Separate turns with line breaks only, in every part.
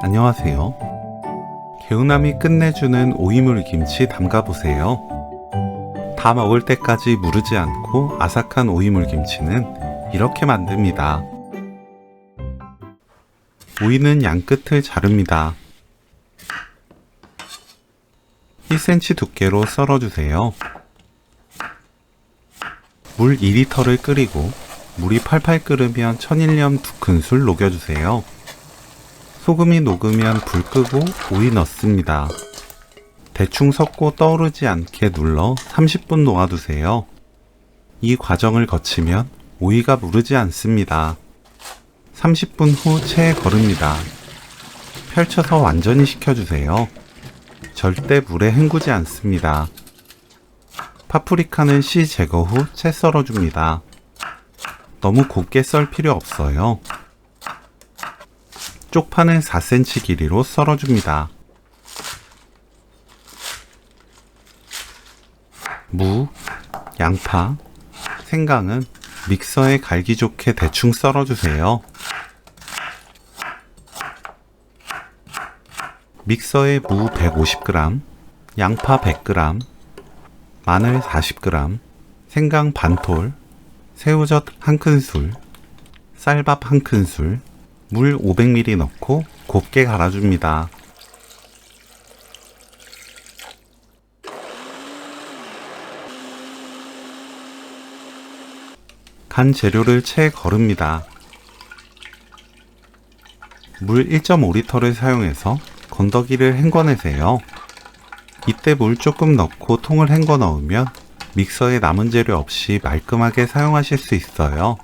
안녕하세요. 개운함이 끝내주는 오이물 김치 담가보세요. 다 먹을 때까지 무르지 않고 아삭한 오이물 김치는 이렇게 만듭니다. 오이는 양끝을 자릅니다. 1cm 두께로 썰어주세요. 물 2리터를 끓이고 물이 팔팔 끓으면 천일염 2큰술 녹여주세요. 소금이 녹으면 불 끄고 오이 넣습니다. 대충 섞고 떠오르지 않게 눌러 30분 놓아두세요. 이 과정을 거치면 오이가 무르지 않습니다. 30분 후 체에 거릅니다. 펼쳐서 완전히 식혀주세요. 절대 물에 헹구지 않습니다. 파프리카는 씨 제거 후 채 썰어줍니다. 너무 곱게 썰 필요 없어요. 쪽파는 4cm 길이로 썰어줍니다. 무, 양파, 생강은 믹서에 갈기 좋게 대충 썰어주세요. 믹서에 무 150g, 양파 100g, 마늘 40g, 생강 반톨, 새우젓 1큰술, 쌀밥 1큰술, 물 500ml 넣고 곱게 갈아줍니다. 간 재료를 체에 거릅니다. 물 1.5리터를 사용해서 건더기를 헹궈내세요. 이때 물 조금 넣고 통을 헹궈 넣으면 믹서에 남은 재료 없이 말끔하게 사용하실 수 있어요.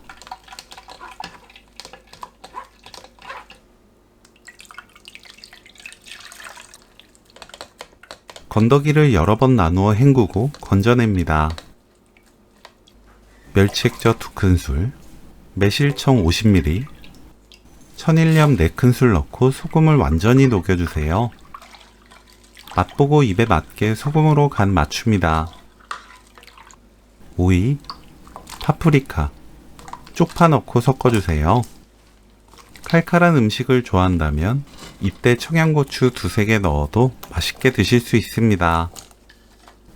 건더기를 여러 번 나누어 헹구고 건져냅니다. 멸치액젓 2큰술, 매실청 50ml, 천일염 4큰술 넣고 소금을 완전히 녹여주세요. 맛보고 입에 맞게 소금으로 간 맞춥니다. 오이, 파프리카, 쪽파 넣고 섞어주세요. 칼칼한 음식을 좋아한다면 이때 청양고추 2~3개 넣어도 맛있게 드실 수 있습니다.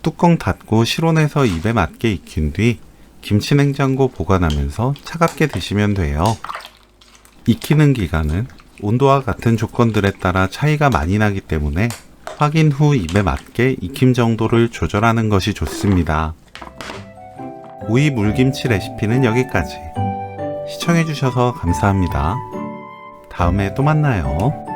뚜껑 닫고 실온에서 입에 맞게 익힌 뒤 김치냉장고 보관하면서 차갑게 드시면 돼요. 익히는 기간은 온도와 같은 조건들에 따라 차이가 많이 나기 때문에 확인 후 입에 맞게 익힘 정도를 조절하는 것이 좋습니다. 오이 물김치 레시피는 여기까지. 시청해주셔서 감사합니다. 다음에 또 만나요.